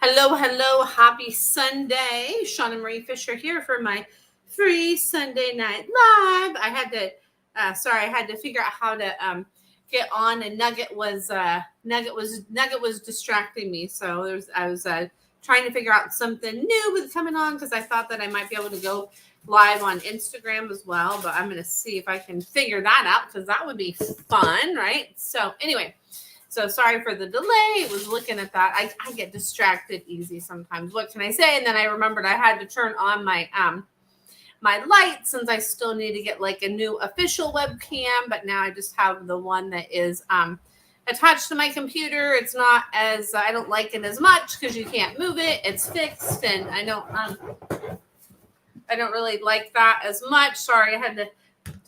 Hello, hello. Happy Sunday. Shauna Marie Fisher here for my free Sunday night live. I had to figure out how to get on, and Nugget was distracting me. So I was trying to figure out something new with coming on because I thought that I might be able to go live on Instagram as well. But I'm going to see if I can figure that out because that would be fun, right? So anyway. So sorry for the delay. It was looking at that. I get distracted easy sometimes. What can I say? And then I remembered I had to turn on my light since I still need to get like a new official webcam. But now I just have the one that is attached to my computer. It's not as I don't like it as much because you can't move it. It's fixed, and I don't really like that as much. Sorry, I had to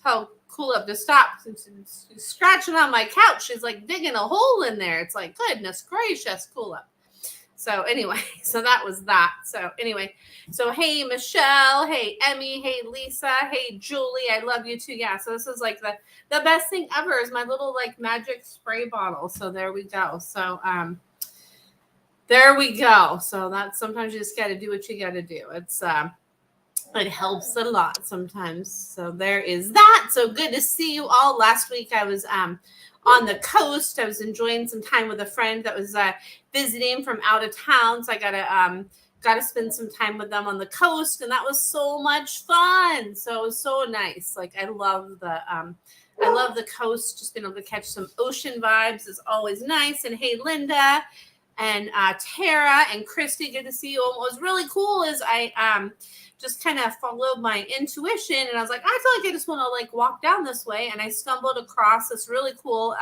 tell Cool Up to stop. She's scratching on my couch. She's like digging a hole in there. It's like, goodness gracious, Cool Up. So anyway, so that was that. So anyway, so hey Michelle, hey Emmy, hey Lisa, hey Julie, I love you too. Yeah, so this is like the best thing ever is my little like magic spray bottle. So there we go. So there we go. So that's sometimes you just got to do what you got to do. It helps a lot sometimes. So there is that. So good to see you all. Last week I was on the coast. I was enjoying some time with a friend that was visiting from out of town. So I got to spend some time with them on the coast, and that was so much fun. So it was so nice. Like I love the coast. Just being able to catch some ocean vibes is always nice. And hey, Linda and Tara and Christy, good to see you. And what was really cool is I just kind of followed my intuition, and I was like, I feel like I just want to like walk down this way, and I stumbled across this really cool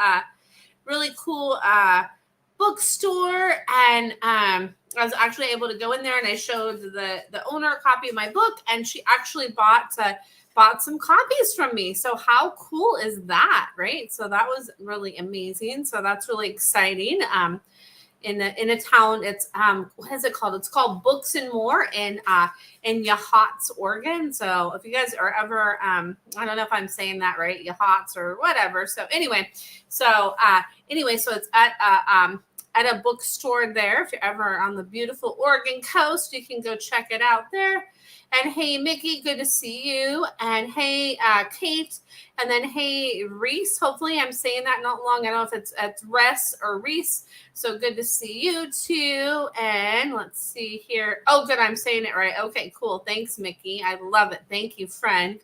bookstore, and I was actually able to go in there, and I showed the owner a copy of my book, and she actually bought some copies from me. So how cool is that, right? So that was really amazing. So that's really exciting. In a town. It's what is it called? It's called Books and More in Yachats, Oregon. So if you guys are ever I don't know if I'm saying that right, Yachats or whatever. So anyway, so it's at a bookstore there. If you're ever on the beautiful Oregon coast, you can go check it out there. And hey, Mickey, good to see you. And hey, Kate. And then hey, Reese. Hopefully, I'm saying that not long. I don't know if it's Ress or Reese. So good to see you too. And let's see here. Oh, good. I'm saying it right. Okay, cool. Thanks, Mickey. I love it. Thank you, friend.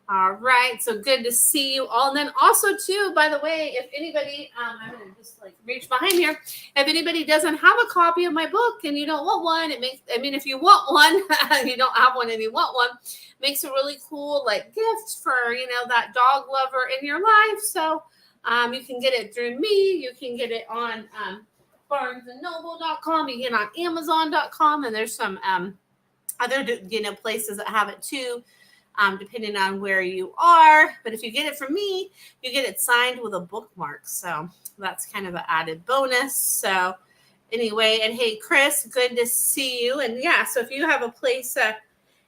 All right. So good to see you all. And then also too, by the way, if anybody, I'm going to just like reach behind here. If anybody doesn't have a copy of my book and you don't want one, if you want one, you don't have one and you want one, makes a really cool like gift for, that dog lover in your life. So you can get it through me. You can get it on barnesandnoble.com. You get it on amazon.com. And there's some other, places that have it too. Depending on where you are. But if you get it from me, you get it signed with a bookmark. So that's kind of an added bonus. So anyway, and hey, Chris, good to see you. And yeah, so if you have a place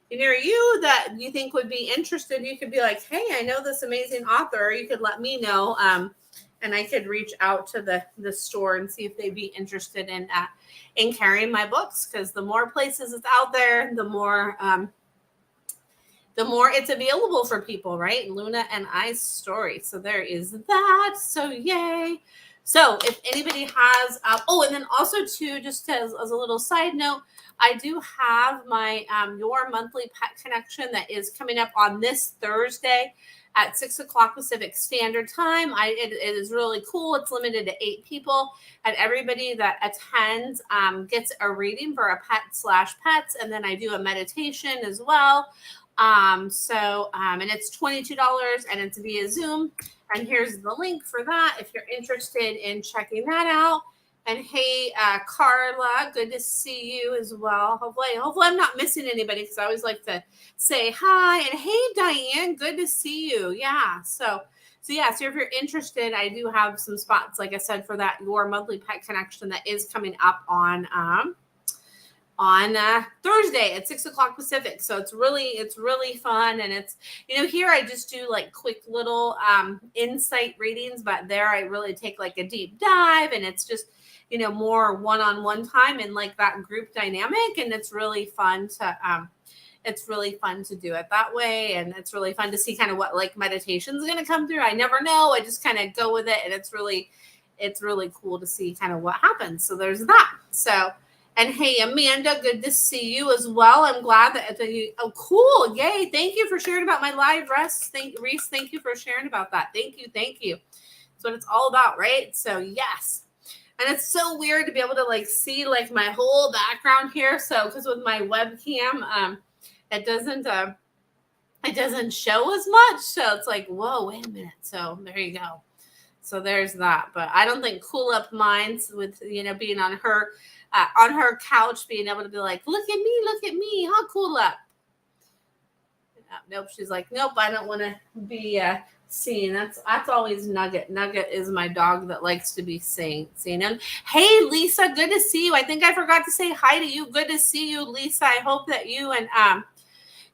near you that you think would be interested, you could be like, hey, I know this amazing author. You could let me know. And I could reach out to the store and see if they'd be interested in carrying my books. Because the more places it's out there, the more it's available for people, right? Luna and I's story. So there is that. So yay. So if anybody has, and then also too, just as a little side note, I do have my Your Monthly Pet Connection that is coming up on this Thursday at 6:00 Pacific Standard Time. It is really cool. It's limited to 8 people, and everybody that attends gets a reading for a pet/pets, and then I do a meditation as well. And it's $22 and it's via Zoom. And here's the link for that if you're interested in checking that out. And hey, Carla, good to see you as well. Hopefully I'm not missing anybody because I always like to say hi. And hey, Diane, good to see you. Yeah. So if you're interested, I do have some spots, like I said, for that Your Monthly Pet Connection that is coming up on Thursday at 6:00 Pacific. So it's really fun. And it's, here I just do like quick little insight readings, but there I really take like a deep dive, and it's more one-on-one time and like that group dynamic. And it's really fun to do it that way. And it's really fun to see kind of what like meditation is going to come through. I never know. I just kind of go with it. And it's really cool to see kind of what happens. So there's that. So, and hey, Amanda, good to see you as well. I'm glad that oh, cool. Yay. Thank you for sharing about my live rest. Reese, thank you for sharing about that. Thank you. That's what it's all about, right? So yes. And it's so weird to be able to like see like my whole background here. So, because with my webcam, it doesn't show as much. So it's like, whoa, wait a minute. So there you go. So there's that. But I don't think Cool Up minds with, being on her couch, being able to be like, look at me, huh, Cool Up. Nope. She's like, nope, I don't want to be seen. That's always Nugget. Nugget is my dog that likes to be seen. And hey, Lisa, good to see you. I think I forgot to say hi to you. Good to see you, Lisa. I hope that you and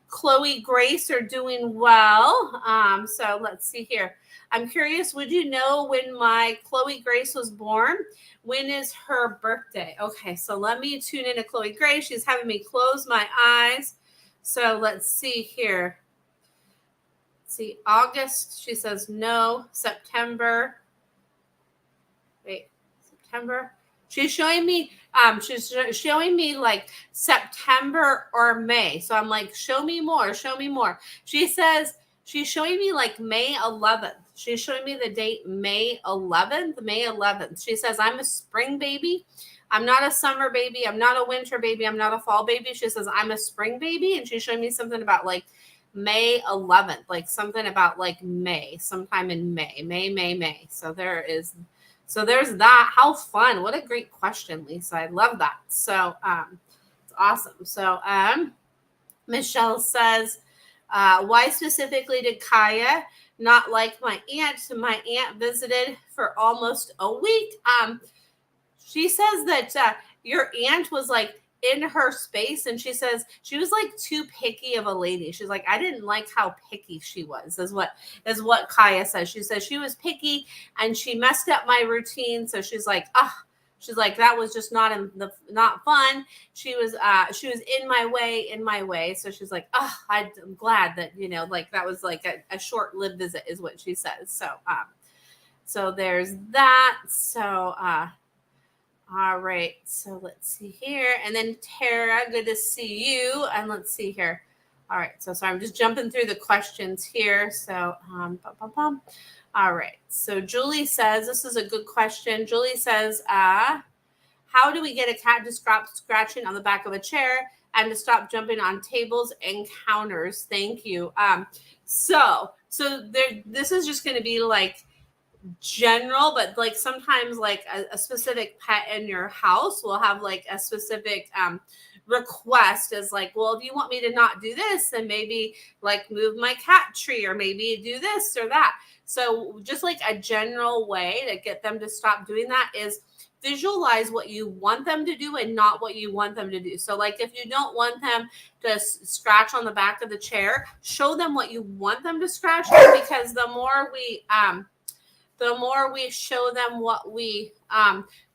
Chloe Grace are doing well. So let's see here. I'm curious, would you know when my Chloe Grace was born? When is her birthday? Okay, so let me tune into Chloe Grace. She's having me close my eyes. So let's see here. See, August, she says no. September. Wait, September. She's showing me like September or May. So I'm like, show me more. She says she's showing me like May 11th. She's showing me the date May 11th. She says, I'm a spring baby. I'm not a summer baby. I'm not a winter baby. I'm not a fall baby. She says, I'm a spring baby. And she's showing me something about like May 11th, like something about like May, sometime in May. So there's that. How fun. What a great question, Lisa. I love that. So it's awesome. So Michelle says, why specifically did Kaya not like my aunt? My aunt visited for almost a week. She says that your aunt was like in her space, and she says she was like too picky of a lady. She's like, I didn't like how picky she was, is what Kaya says. She says she was picky and she messed up my routine. So she's like, that was just not fun. She was in my way. So she's like, I'm glad that, like that was like a short-lived visit is what she says. So there's that. So, all right. So let's see here. And then Tara, good to see you. And let's see here. All right. So sorry, I'm just jumping through the questions here. So, all right. So Julie says, this is a good question. Julie says, how do we get a cat to stop scratching on the back of a chair and to stop jumping on tables and counters? Thank you. So this is just going to be like general, but like sometimes like a specific pet in your house will have like a specific request as like, well, if you want me to not do this, then maybe like move my cat tree or maybe do this or that. So just like a general way to get them to stop doing that is visualize what you want them to do and not what you want them to do. So like if you don't want them to scratch on the back of the chair, show them what you want them to scratch on, because the more we show them what we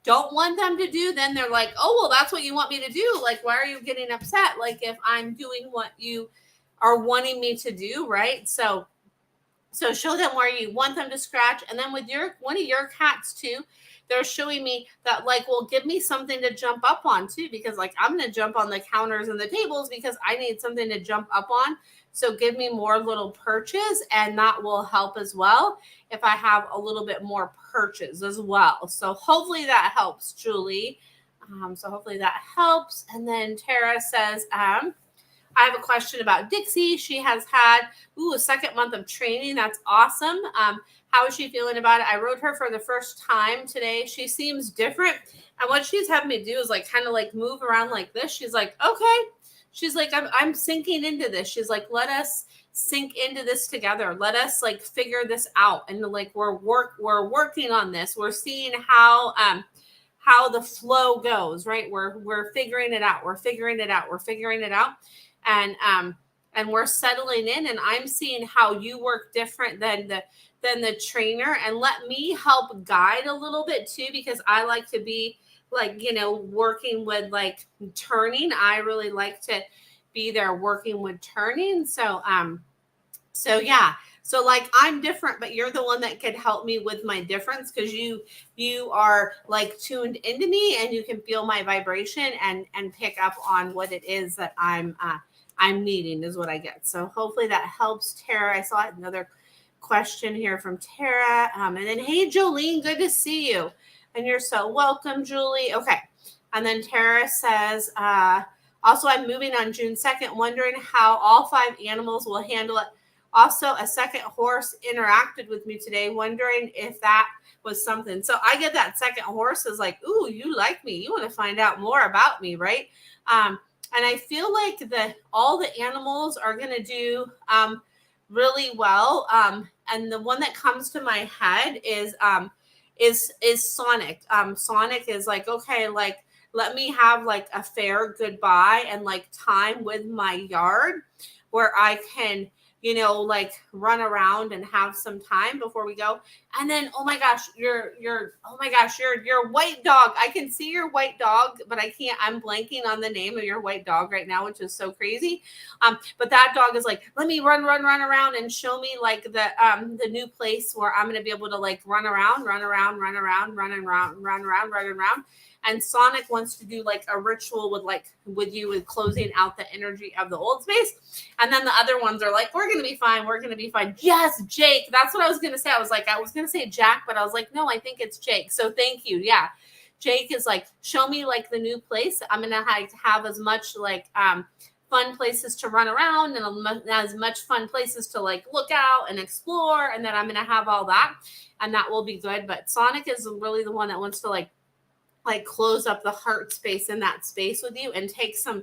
don't want them to do, then they're like, oh, well, that's what you want me to do. Like, why are you getting upset? Like, if I'm doing what you are wanting me to do, right? So show them where you want them to scratch. And then with one of your cats too, they're showing me that like, well, give me something to jump up on too, because like I'm going to jump on the counters and the tables because I need something to jump up on. So give me more little perches, and that will help as well if I have a little bit more perches as well. So hopefully that helps, Julie. So hopefully that helps. And then Tara says, I have a question about Dixie. She has had a second month of training. That's awesome. How is she feeling about it? I rode her for the first time today. She seems different. And what she's having me do is like kind of like move around like this. She's like, okay. She's like, I'm sinking into this. She's like, let us sink into this together. Let us like figure this out. And like we're working on this. We're seeing how the flow goes, right? We're figuring it out. We're figuring it out. And we're settling in, and I'm seeing how you work different than the trainer, and let me help guide a little bit too, because I like to be working with like turning. I really like to be there working with turning. So yeah. So like I'm different, but you're the one that could help me with my difference because you are like tuned into me and you can feel my vibration and pick up on what it is that I'm needing is what I get. So hopefully that helps, Tara. I saw another question here from Tara. And then hey Jolene, good to see you. And you're so welcome, Julie. Okay. And then Tara says, also I'm moving on June 2nd, wondering how all 5 animals will handle it. Also, a second horse interacted with me today, wondering if that was something. So I get that second horse is like, ooh, you like me. You want to find out more about me, right? And I feel like all the animals are going to do really well. And the one that comes to my head is Sonic. Sonic is like, okay, like let me have like a fair goodbye and like time with my yard where I can like run around and have some time before we go. And then, oh my gosh, your white dog. I can see your white dog, but I'm blanking on the name of your white dog right now, which is so crazy. But that dog is like, let me run around and show me like the new place where I'm going to be able to like run around. And Sonic wants to do like a ritual with you with closing out the energy of the old space. And then the other ones are like, we're going to be fine. We're going to be fine. Yes, Jake. That's what I was going to say. I was going to say Jack, but I was like, no, I think it's Jake. So thank you. Yeah. Jake is like, show me like the new place. I'm going to have as much like fun places to run around and as much fun places to like look out and explore. And then I'm going to have all that and that will be good. But Sonic is really the one that wants to like close up the heart space in that space with you and take some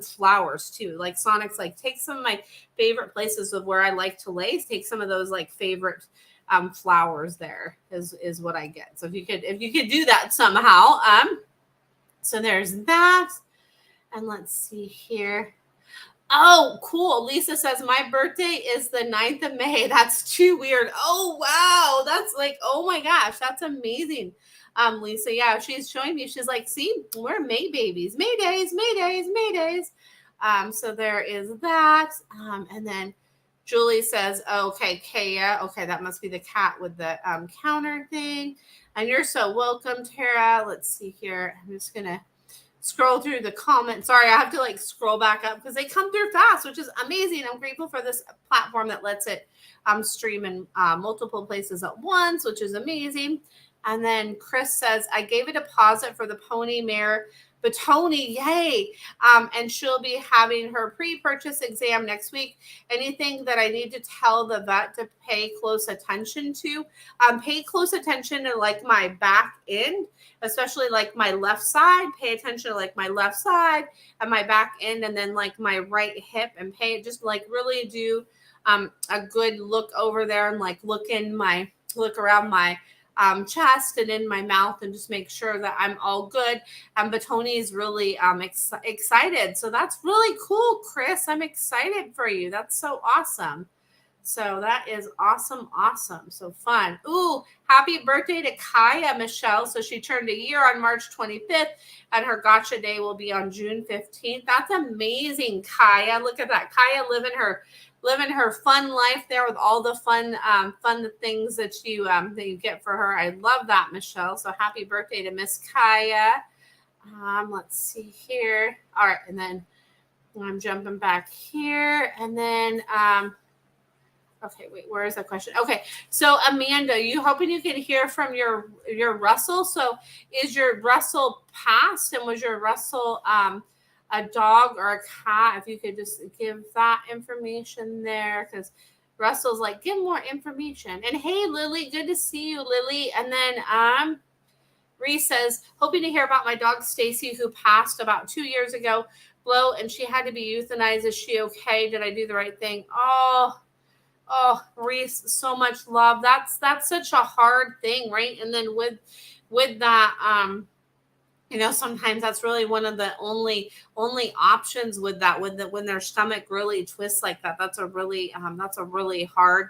flowers too. Like Sonic's like, take some of my favorite places of where I like to lay, take some of those like favorite flowers there is what I get. So if you could do that somehow. So there's that. And let's see here. Oh, cool. Lisa says, my birthday is the 9th of May. That's too weird. Oh, wow. That's like, oh my gosh, that's amazing. Lisa, yeah, she's showing me. She's like, see, we're May babies. May days. So there is that. And then Julie says, okay, Kaya. Okay, that must be the cat with the counter thing. And you're so welcome, Tara. Let's see here. I'm just going to scroll through the comments. Sorry, I have to like scroll back up because they come through fast, which is amazing. I'm grateful for this platform that lets it stream in multiple places at once, which is amazing. And then Chris says, I gave a deposit for the pony mare, Batoni, yay. And she'll be having her pre-purchase exam next week. Anything that I need to tell the vet to pay close attention to? Pay close attention to like my back end, especially like my left side. Pay attention to like my left side and my back end, and then like my right hip, and just like really do a good look over there and like look around my chest and in my mouth and just make sure that I'm all good. And Batoni is really excited. So that's really cool, Chris. I'm excited for you. That's so awesome. So that is awesome. So fun. Ooh, happy birthday to Kaya Michelle. So she turned a year on March 25th and her gotcha day will be on June 15th. That's amazing, Kaya. Look at that. Kaya living her fun life there with all the fun things that you get for her. I love that, Michelle. So happy birthday to Miss Kaya. Let's see here. All right, and then I'm jumping back here, and then okay, wait, where is that question? Okay, so Amanda, you hoping you can hear from your Russell? So is your Russell passed, and was your Russell a dog or a cat? If you could just give that information there, because Russell's like, give more information. And hey, Lily, good to see you, Lily. And then Reese says, hoping to hear about my dog Stacy, who passed about 2 years ago. Blow, and she had to be euthanized. Is she okay? Did I do the right thing? Oh, Reese, so much love. That's such a hard thing, right? And then with that, sometimes that's really one of the only options with that, when their stomach really twists like that. That's a really hard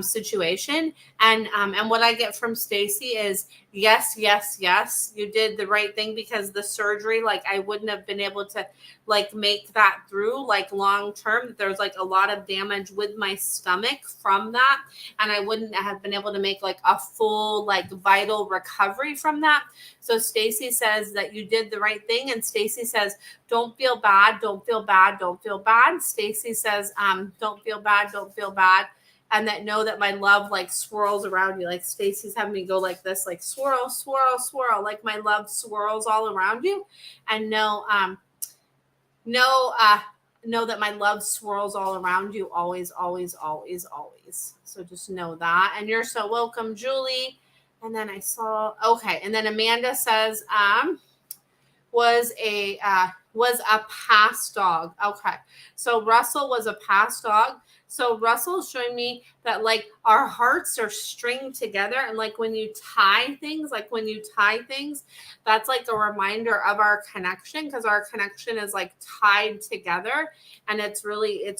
situation. And what I get from Stacy is yes, yes, yes, you did the right thing, because the surgery, like I wouldn't have been able to like make that through like long term. There's like a lot of damage with my stomach from that, and I wouldn't have been able to make like a full like vital recovery from that. So Stacy says that you did the right thing, and Stacy says don't feel bad, don't feel bad, don't feel bad. Stacy says don't feel bad, don't feel bad. And that know that my love like swirls around you. Like Stacy's having me go like this, like swirl, swirl, swirl, like my love swirls all around you. And know that my love swirls all around you always, always, always, always. So just know that. And you're so welcome, Julie. And then I saw, okay. And then Amanda says, was a past dog. Okay. So Russell was a past dog. So Russell's showing me that like our hearts are stringed together. And like when you tie things, that's like a reminder of our connection, because our connection is like tied together, and it's really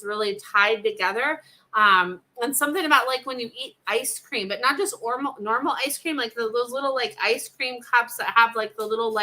tied together. And something about like when you eat ice cream, but not just normal ice cream, like those little like ice cream cups that have like the little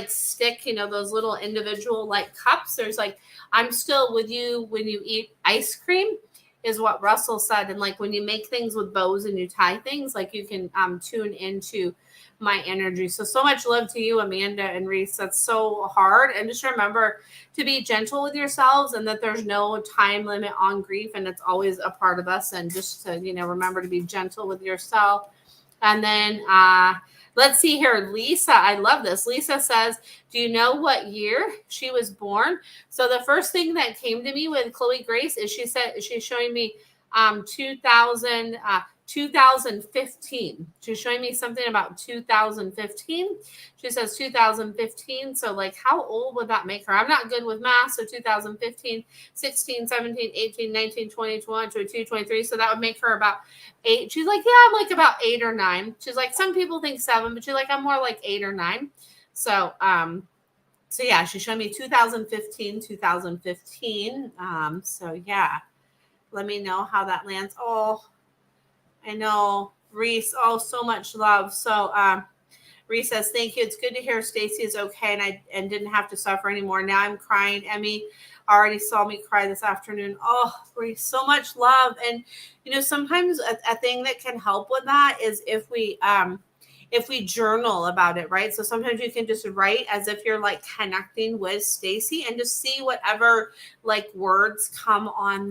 stick, those little individual like cups. There's like, I'm still with you when you eat ice cream, is what Russell said. And like when you make things with bows and you tie things, like you can tune into my energy. So much love to you, Amanda and Reese. That's so hard. And just remember to be gentle with yourselves, and that there's no time limit on grief, and it's always a part of us. And just to, remember to be gentle with yourself. And then let's see here. Lisa, I love this. Lisa says, do you know what year she was born? So the first thing that came to me with Chloe Grace is she said she's showing me 2015. She's showing me something about 2015. She says 2015. So like how old would that make her? I'm not good with math. So 2015, 16, 17, 18, 19, 20, 21, 22, 23. So that would make her about 8. She's like, yeah, I'm like about 8 or 9. She's like, some people think 7, but she's like, I'm more like 8 or 9. So, so yeah, she showed me 2015. So yeah, let me know how that lands. Oh, I know, Reese. Oh, so much love. So, Reese says, thank you. It's good to hear Stacy is okay and didn't have to suffer anymore. Now I'm crying. Emmy already saw me cry this afternoon. Oh, Reese, so much love. And, sometimes a thing that can help with that is if we journal about it, right? So sometimes you can just write as if you're like connecting with Stacy, and just see whatever like words come on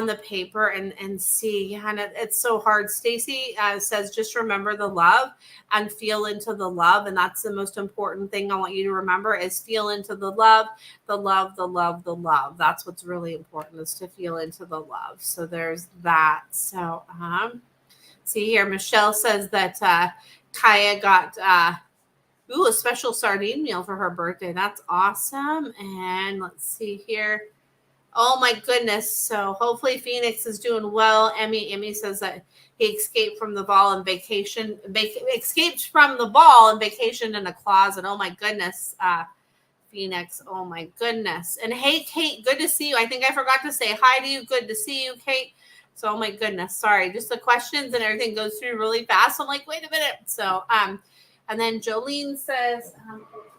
the paper and see. And it's so hard. Stacy says, just remember the love and feel into the love. And that's the most important thing I want you to remember, is feel into the love, the love, the love, the love. That's what's really important, is to feel into the love. So there's that. So, see here, Michelle says that Kaya got a special sardine meal for her birthday. That's awesome. And let's see here. Oh my goodness. So hopefully Phoenix is doing well. Emmy says that he escaped from the ball and vacation in a closet. Oh my goodness. Phoenix. Oh my goodness. And hey, Kate, good to see you. I think I forgot to say hi to you. Good to see you, Kate. So, oh my goodness. Sorry. Just the questions and everything goes through really fast. So I'm like, wait a minute. So, and then Jolene says,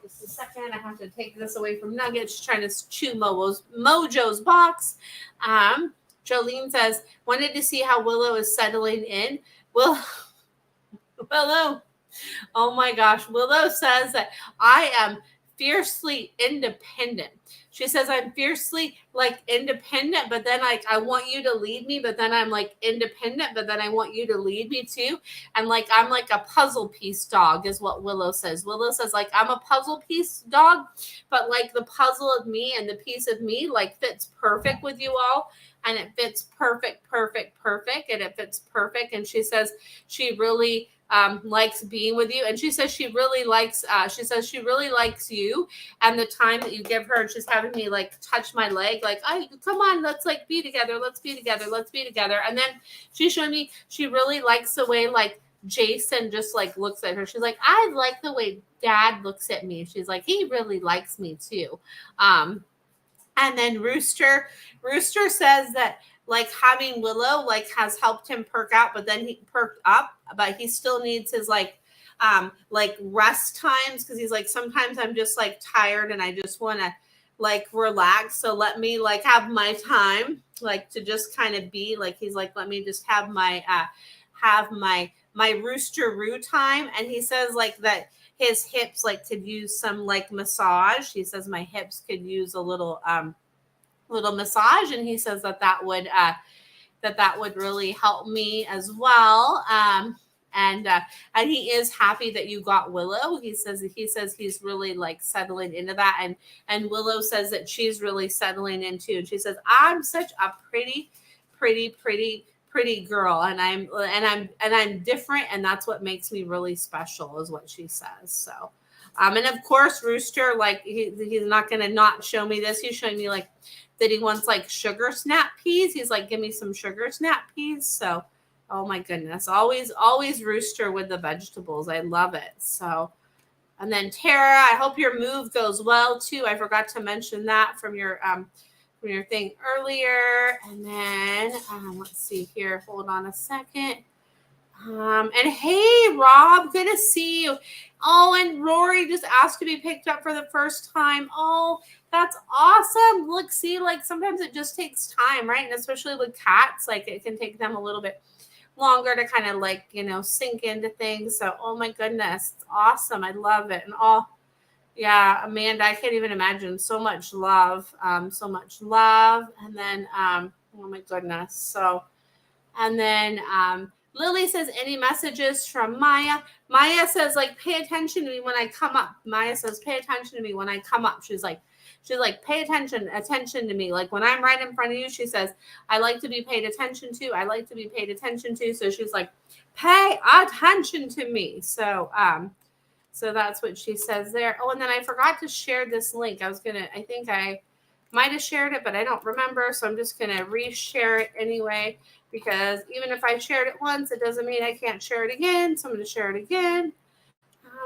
just a second, I have to take this away from Nugget. She's trying to chew Mojo's box. Jolene says, wanted to see how Willow is settling in. Willow. Oh my gosh. Willow says that I am fiercely independent. She says, I'm fiercely like independent, but then like I want you to lead me, but then I'm like independent, but then I want you to lead me too. And like I'm like a puzzle piece dog is what Willow says. Willow says like I'm a puzzle piece dog, but like the puzzle of me and the piece of me like fits perfect with you all. And it fits perfect. And it fits perfect. And she says she really likes being with you. And she says she really likes you and the time that you give her. And she's having me like touch my leg, like, come on, let's like be together. Let's be together. And then she's showing me she really likes the way like Jason just like looks at her. She's like, I like the way Dad looks at me. She's like, he really likes me too. And then Rooster says that like having Willow like has helped him perk out, but then he perked up, but he still needs his like rest times, because he's like, sometimes I'm just like tired and I just want to like relax, so let me like have my time like to just kind of be like, he's like, let me just have my rooster-roo time. And he says like that his hips like could use some like massage. He says my hips could use a little massage, and he says that would really help me as well. And he is happy that you got Willow. He says he's really like settling into that, and Willow says that she's really settling into. And she says, I'm such a pretty girl, and I'm different, and that's what makes me really special, is what she says. So and of course Rooster, like he's not gonna not show me this. He's showing me like that he wants like sugar snap peas. He's like, give me some sugar snap peas. So oh my goodness, always Rooster with the vegetables. I love it. So, and then Tara, I hope your move goes well too. I forgot to mention that from your thing earlier. And then let's see here. Hold on a second. And hey, Rob, good to see you. Oh, and Rory just asked to be picked up for the first time. Oh, that's awesome. Look, see, like sometimes it just takes time, right? And especially with cats, like it can take them a little bit longer to kind of like, sink into things. So, oh my goodness, it's awesome. I love it. And yeah, Amanda, I can't even imagine. So much love. And then, oh my goodness. So, and then, Lily says, any messages from Maya? Maya says, like, pay attention to me when I come up. Maya says, pay attention to me when I come up. She's like, pay attention to me. Like when I'm right in front of you, she says, I like to be paid attention to. I like to be paid attention to. So she's like, pay attention to me. So, so that's what she says there. Oh, and then I forgot to share this link. I think I might have shared it, but I don't remember. So I'm just going to reshare it anyway, because even if I shared it once, it doesn't mean I can't share it again. So I'm going to share it again.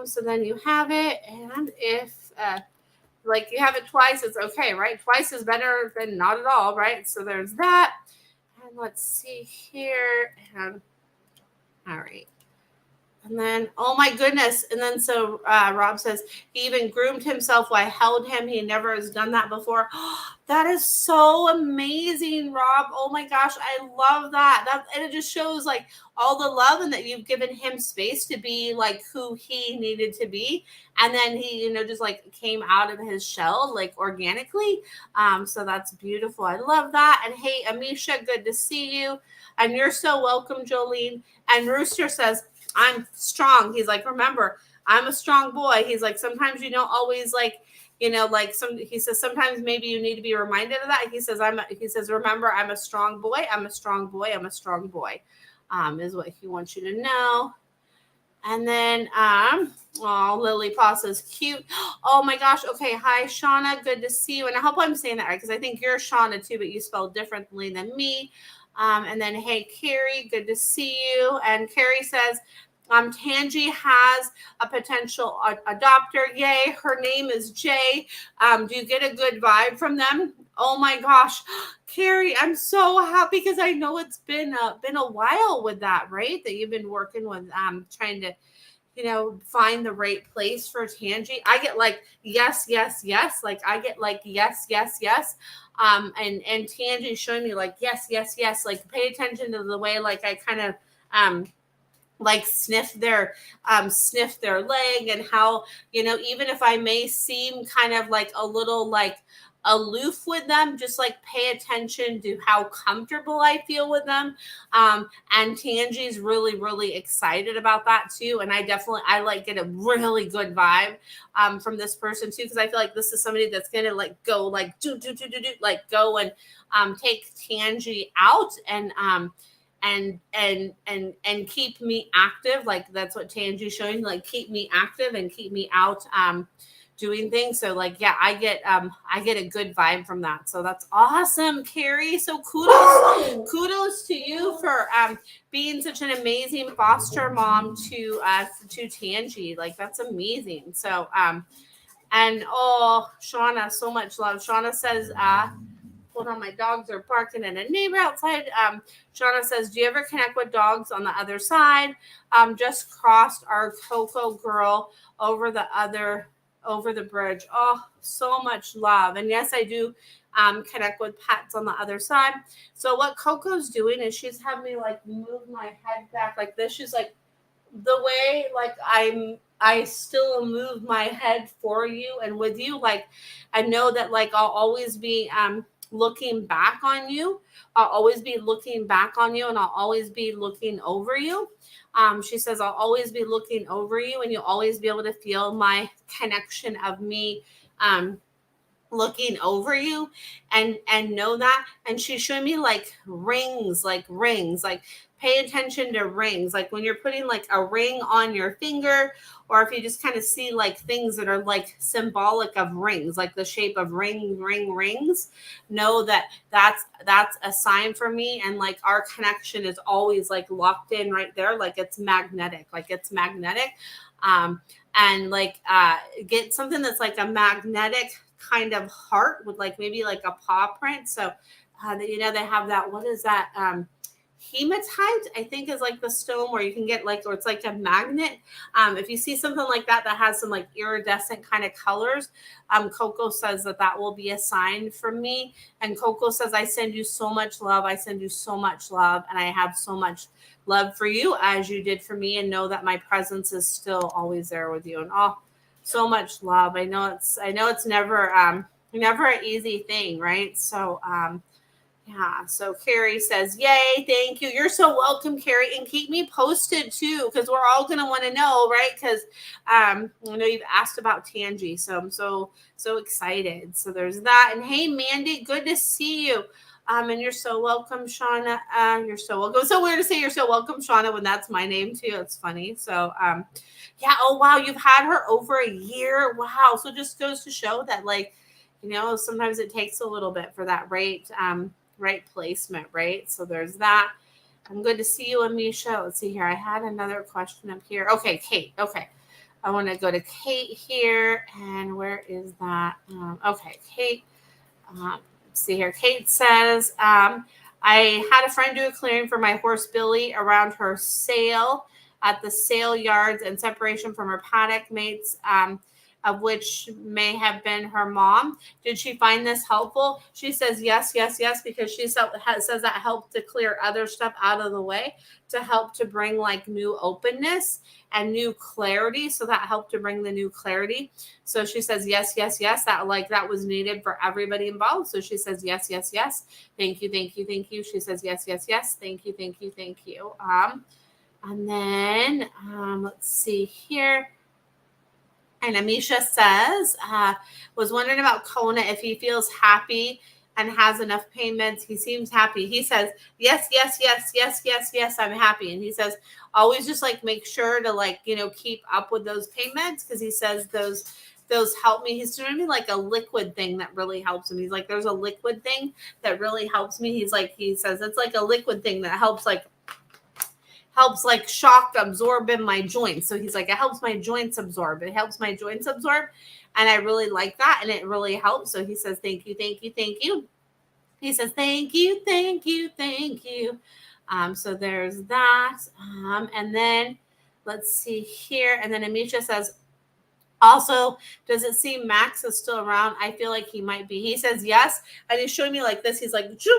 So then you have it. And if, like you have it twice, it's okay, right? Twice is better than not at all, right? So there's that. And let's see here. And all right. And then, oh my goodness. And then so Rob says he even groomed himself while I held him. He never has done that before. That is so amazing, Rob. Oh my gosh, I love that. And it just shows like all the love, and that you've given him space to be like who he needed to be. And then he, just like came out of his shell like organically. So that's beautiful. I love that. And hey, Amisha, good to see you. And you're so welcome, Jolene. And Rooster says, I'm strong. He's like, remember, I'm a strong boy. He's like, sometimes you don't always like, he says, sometimes maybe you need to be reminded of that. He says, remember, I'm a strong boy. I'm a strong boy. I'm a strong boy, is what he wants you to know. And then, Lily Paw says, cute. Oh my gosh. Okay. Hi, Shauna. Good to see you. And I hope I'm saying that right, because I think you're Shauna too, but you spell differently than me. And then, hey, Carrie, good to see you. And Carrie says, Tangi has a potential adopter. Yay. Her name is Jay. Do you get a good vibe from them? Oh my gosh, Carrie, I'm so happy, because I know it's been a while with that, right? That you've been working with trying to, find the right place for Tangi. I get like, yes, yes, yes. Like I get like, yes, yes, yes. And Tangi's showing me like, yes, yes, yes. Like pay attention to the way, like I kind of, like sniff their leg, and how, even if I may seem kind of like a little like aloof with them, just like pay attention to how comfortable I feel with them. And Tangi's really, really excited about that too. And I like get a really good vibe from this person too, because I feel like this is somebody that's gonna like go like do like go and take Tangi out and keep me active. Like that's what Tangi's showing, like keep me active and keep me out doing things. So like, yeah, I get a good vibe from that. So that's awesome, Carrie. So kudos to you for being such an amazing foster mom to Tangi. Like that's amazing. So and oh, Shauna, so much love. Shauna says Hold on, my dogs are barking at a neighbor outside. Shauna says, do you ever connect with dogs on the other side? Just crossed our Coco girl over the bridge. Oh, so much love. And yes, I do connect with pets on the other side. So what Coco's doing is she's having me like move my head back like this. She's like, the way like I still move my head for you and with you, like I know that like I'll always be looking back on you. I'll always be looking back on you, and I'll always be looking over you. She says I'll always be looking over you, and you'll always be able to feel my connection of me looking over you and know that. And she's showing me like rings, like pay attention to rings, like when you're putting like a ring on your finger, or if you just kind of see like things that are like symbolic of rings, like the shape of rings, know that that's a sign for me. And like our connection is always like locked in right there, like it's magnetic. And like get something that's like a magnetic kind of heart with like maybe like a paw print. So they have that, what is that, hematite, I think, is like the stone where you can get like, or it's like a magnet. If you see something like that has some like iridescent kind of colors, Coco says that will be a sign from me. And Coco says, I send you so much love, and I have so much love for you as you did for me, and know that my presence is still always there with you. And so much love. I know it's never an easy thing, right? So yeah. So Carrie says, yay, thank you. You're so welcome, Carrie. And keep me posted too, because we're all gonna want to know, right? Because I know you've asked about Tangi. So I'm so excited. So there's that. And hey, Mandy, good to see you. And you're so welcome, Shauna. You're so welcome. It's so weird to say you're so welcome, Shauna, when that's my name too. It's funny. So yeah. Oh wow, you've had her over a year. Wow. So it just goes to show that, like, sometimes it takes a little bit for that right placement, right? So there's that. I'm good to see you, Amisha. Let's see here. I had another question up here. Okay, Kate. Okay. I want to go to Kate here. And where is that? Okay, Kate. Let's see here. Kate says, I had a friend do a clearing for my horse Billy around her sale at the sale yards and separation from her paddock mates, of which may have been her mom. Did she find this helpful? She says yes, because she says that helped to clear other stuff out of the way, to help to bring like new openness and new clarity. So that helped to bring the new clarity. So she says yes, that was needed for everybody involved. So she says yes. Thank you. She says yes. Thank you. And then let's see here. And Amisha says, was wondering about Kona, if he feels happy and has enough payments. He seems happy. He says, yes, I'm happy. And he says, always just like make sure to like, keep up with those payments, because he says those help me. He's doing me like a liquid thing that really helps him. He's like, there's a liquid thing that really helps me. He says it's like a liquid thing that helps like shock absorb in my joints. So he's like, it helps my joints absorb. And I really like that. And it really helps. So he says, thank you. He says, thank you. So there's that. And then let's see here. And then Amisha says, also, does it seem Max is still around? I feel like he might be. He says, yes. And he's showing me like this. He's like, joop.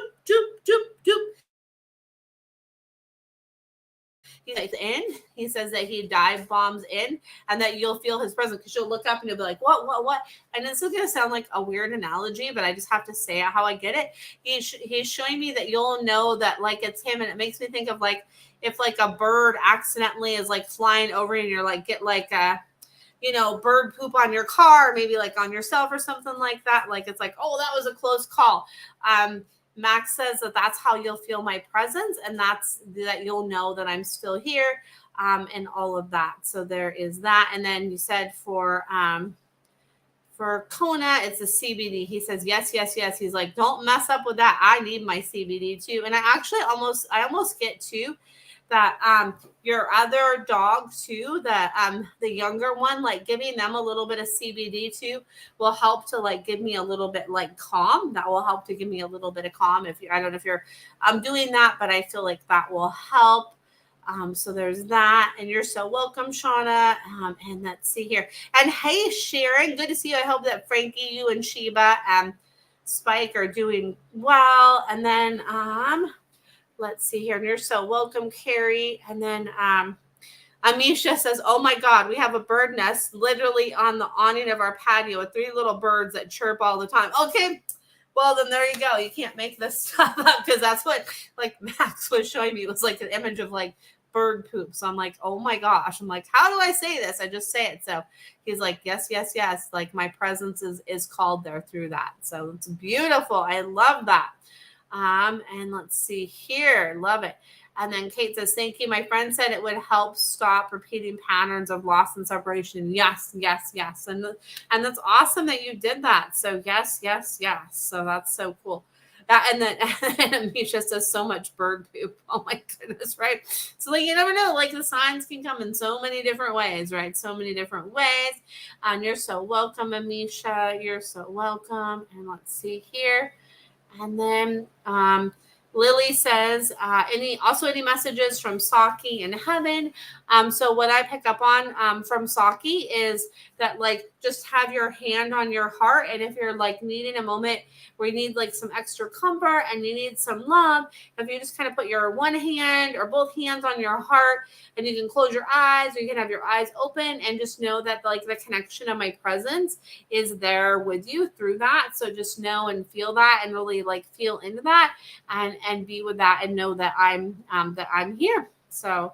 He's in. He says that he dive bombs in, and that you'll feel his presence, because you'll look up and you'll be like, what? And it's going to sound like a weird analogy, but I just have to say it how I get it. He's showing me that you'll know that like it's him, and it makes me think of like if like a bird accidentally is like flying over and you're like get like a bird poop on your car, maybe like on yourself or something like that. Like it's like, oh, that was a close call. Max says that's how you'll feel my presence, and that you'll know that I'm still here, and all of that. So there is that. And then you said for Kona, it's a CBD. He says, yes. He's like, don't mess up with that. I need my CBD too. And I almost get two, that your other dog too, the younger one, like giving them a little bit of CBD too will help to like give me a little bit like calm. That will help to give me a little bit of calm. If you, I don't know if you're doing that, but I feel like that will help. So there's that, and you're so welcome, Shauna. And let's see here. And hey, Sharon, good to see you. I hope that Frankie, you, and Sheba and Spike are doing well. And then let's see here. And you're so welcome, Carrie. And then Amisha says, "Oh my God, we have a bird nest literally on the awning of our patio with 3 little birds that chirp all the time." Okay. Well, then there you go. You can't make this stuff up, because that's what like Max was showing me. It was like an image of like bird poop. So I'm like, oh my gosh. I'm like, how do I say this? I just say it. So he's like, yes, yes, yes. Like my presence is called there through that. So it's beautiful. I love that. And let's see here. Love it. And then Kate says, thank you. My friend said it would help stop repeating patterns of loss and separation. Yes, yes, yes. And that's awesome that you did that. So yes, yes, yes. So that's so cool. And then and Misha says so much bird poop. Oh my goodness, right? So like you never know, like the signs can come in so many different ways, right? So many different ways. And you're so welcome, Amisha. You're so welcome. And let's see here. And then Lily says, any messages from Saki in heaven? So what I pick up on from Saki is that like just have your hand on your heart, and if you're like needing a moment where you need like some extra comfort and you need some love, if you just kind of put your one hand or both hands on your heart, and you can close your eyes or you can have your eyes open and just know that like the connection of my presence is there with you through that. So just know and feel that, and really like feel into that, and be with that, and know that I'm here. So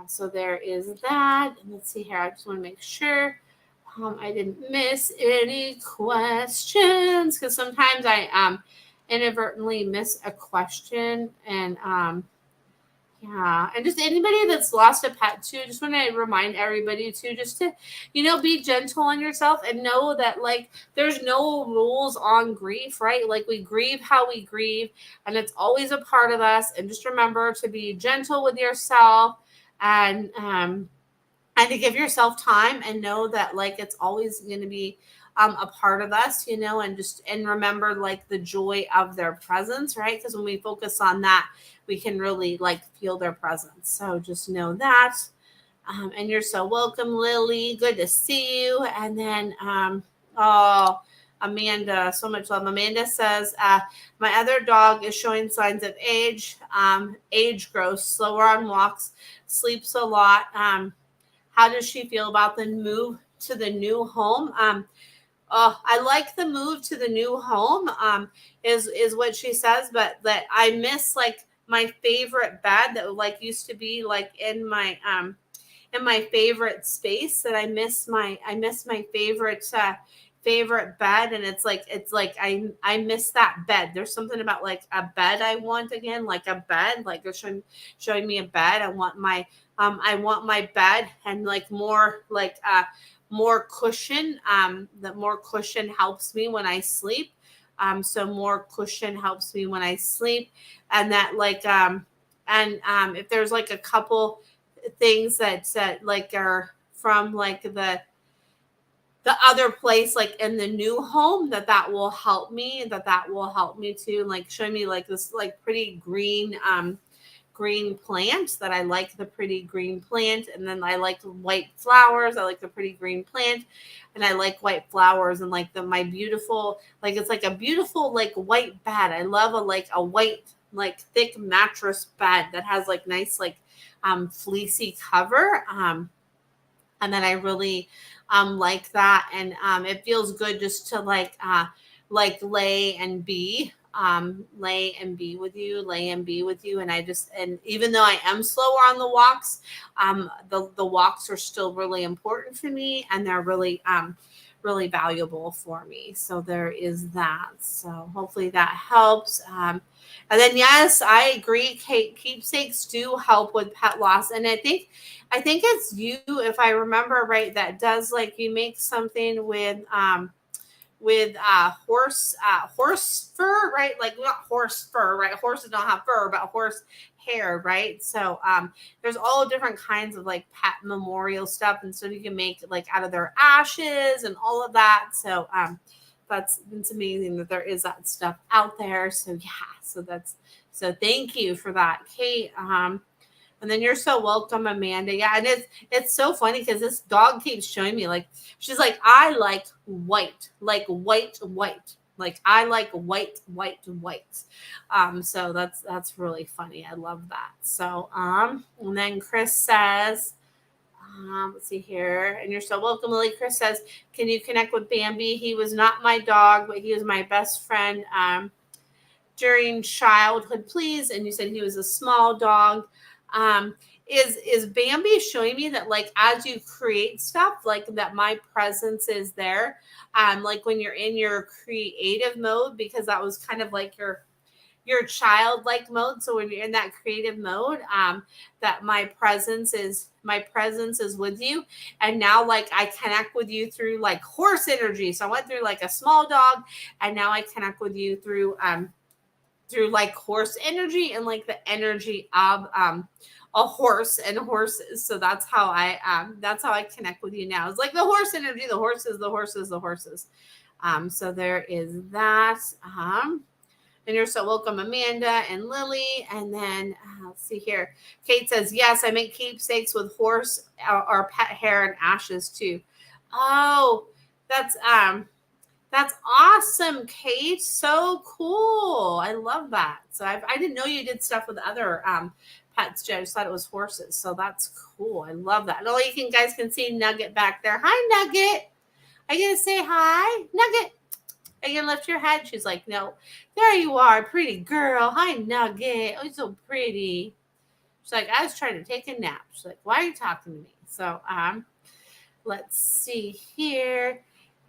so there is that. And let's see here. I just want to make sure I didn't miss any questions, because sometimes I inadvertently miss a question. And yeah, and just anybody that's lost a pet too, just want to remind everybody too, just to, be gentle on yourself, and know that like there's no rules on grief, right? Like we grieve how we grieve, and it's always a part of us. And just remember to be gentle with yourself, and to give yourself time, and know that like it's always going to be a part of us, and remember like the joy of their presence, right? Because when we focus on that, we can really like feel their presence. So just know that. And you're so welcome, Lily. Good to see you. And then Amanda, so much love. Amanda says, my other dog is showing signs of age growth, slower on walks, sleeps a lot. How does she feel about the move to the new home? I like the move to the new home, is what she says, but that I miss like my favorite bed that like used to be like in my favorite space. That I miss my favorite bed, and it's like I miss that bed. There's something about like a bed I want again, like a bed, like they're showing me a bed. I want my bed, and like more more cushion. That more cushion helps me when I sleep. So more cushion helps me when I sleep. And that like if there's like a couple things that like are from like the other place, like in the new home, that will help me, that will help me too, like showing me like this like pretty green plant, that I like the pretty green plant. And then I like white flowers. I like the pretty green plant, and I like white flowers, and like my beautiful, like it's like a beautiful like white bed. I love a white like thick mattress bed that has like nice like fleecy cover. And then I really like that, and it feels good just to like lay and be with you. And and even though I am slower on the walks, the walks are still really important for me, and they're really really valuable for me. So there is that. So hopefully that helps. And then yes, I agree, Kate, keepsakes do help with pet loss. And I think it's you, if I remember right, that does like you make something with horse fur, right? Like not horse fur, right? Horses don't have fur, but horse hair, right? So there's all different kinds of like pet memorial stuff, and so you can make like out of their ashes and all of that. So it's amazing that there is that stuff out there. So yeah, so thank you for that, Kate. And then you're so welcome, Amanda. Yeah, and it's so funny because this dog keeps showing me like she's like, I like white, like white, white. Like I like white, white, white. So that's really funny. I love that. So and then Chris says, let's see here. And you're so welcome, Lily. Chris says, can you connect with Bambi? He was not my dog, but he was my best friend during childhood, please. And you said he was a small dog. Is Bambi showing me that like as you create stuff, like that my presence is there? Like when you're in your creative mode, because that was kind of like your childlike mode. So when you're in that creative mode, that my presence is with you. And now like I connect with you through like horse energy. So I went through like a small dog, and now I connect with you through like horse energy and like the energy of a horse and horses. So that's how I connect with you now. It's like the horse energy, the horses, the horses, the horses. So there is that. And you're so welcome, Amanda and Lily. And then let's see here. Kate says, yes, I make keepsakes with horse or pet hair and ashes too. Oh, that's awesome, Kate. So cool. I love that. So I didn't know you did stuff with other pets. I just thought it was horses. So that's cool. I love that. And all you guys can see Nugget back there. Hi, Nugget. Are you going to say hi? Nugget. Are you going to lift your head? She's like, no. There you are. Pretty girl. Hi, Nugget. Oh, you're so pretty. She's like, I was trying to take a nap. She's like, why are you talking to me? So let's see here.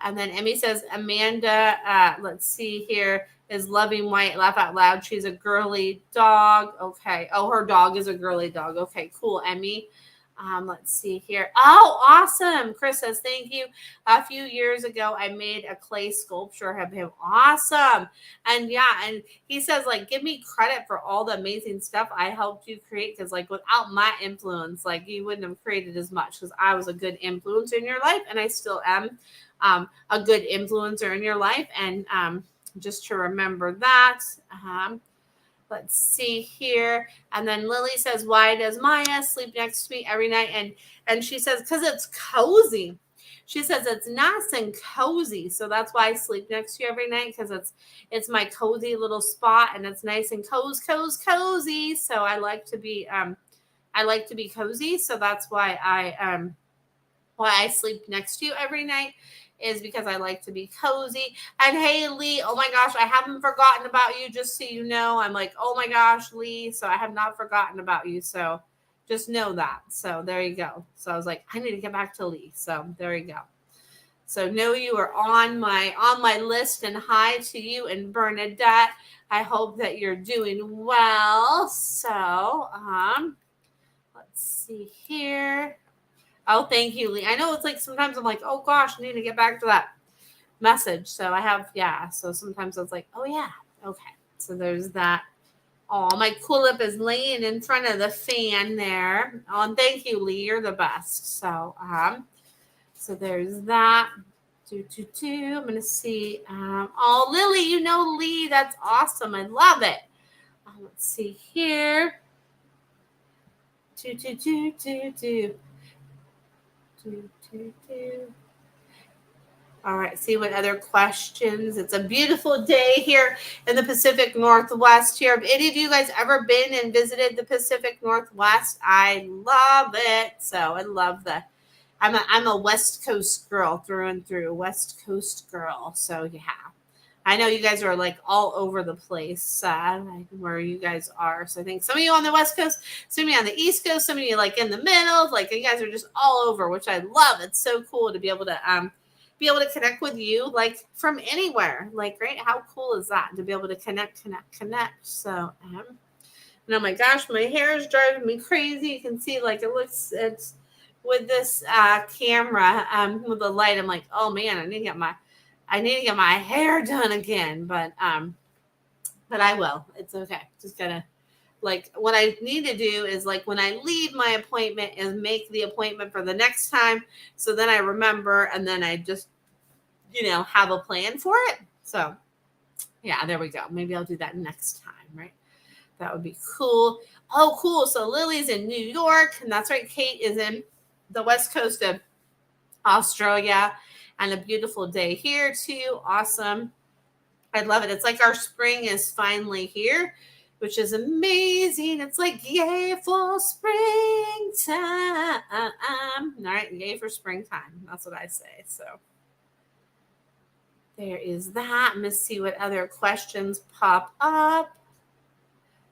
And then Emmy says, Amanda, let's see here, is loving white. Laugh out loud. She's a girly dog. Okay. Oh, her dog is a girly dog. Okay, cool, Emmy. Let's see here. Oh, awesome. Chris says, thank you. A few years ago, I made a clay sculpture of him. Awesome. And yeah, and he says, like, give me credit for all the amazing stuff I helped you create. Because, like, without my influence, like, you wouldn't have created as much, because I was a good influence in your life, and I still am a good influencer in your life. And just to remember that. Let's see here. And then Lily says, why does Maya sleep next to me every night? And she says, because it's cozy. She says it's nice and cozy. So that's why I sleep next to you every night, because it's my cozy little spot, and it's nice and cozy. So I like to be cozy. So that's why I sleep next to you every night, is because I like to be cozy. And hey, Lee, oh my gosh, I haven't forgotten about you, just so you know. I'm like, oh my gosh, Lee. So I have not forgotten about you. So just know that. So there you go. So I was like, I need to get back to Lee. So there you go. So know you are on my list, and hi to you and Bernadette. I hope that you're doing well. So let's see here. Oh, thank you, Lee. I know it's like sometimes I'm like, oh gosh, I need to get back to that message. So I have, yeah. So sometimes I was like, oh yeah, okay. So there's that. Oh, my tulip is laying in front of the fan there. Oh, and thank you, Lee. You're the best. So so there's that. I'm gonna see. Oh, Lily, you know Lee. That's awesome. I love it. Let's see here. All right, see what other questions. It's a beautiful day here in the Pacific Northwest here. Have any of you guys ever been and visited the Pacific Northwest? I love it. So I love I'm a West Coast girl through and through, West Coast girl. So yeah, I know you guys are like all over the place where you guys are. So I think some of you on the West Coast, some of you on the East Coast, some of you like in the middle, like you guys are just all over, which I love. It's so cool to be able to connect with you like from anywhere. Like, right? How cool is that to be able to connect? So, and oh my gosh, my hair is driving me crazy. You can see like it's with this camera with the light. I'm like, oh man, I need to get my hair done again, but I will. It's okay. Just gotta like what I need to do is like when I leave my appointment is make the appointment for the next time. So then I remember and then I just, have a plan for it. So yeah, there we go. Maybe I'll do that next time, right? That would be cool. Oh, cool. So Lily's in New York, and that's right. Kate is in the west coast of Australia, and a beautiful day here too. Awesome. I love it. It's like our spring is finally here, which is amazing. It's like, yay for springtime. All right, yay for springtime. That's what I say. So there is that. Let's see what other questions pop up.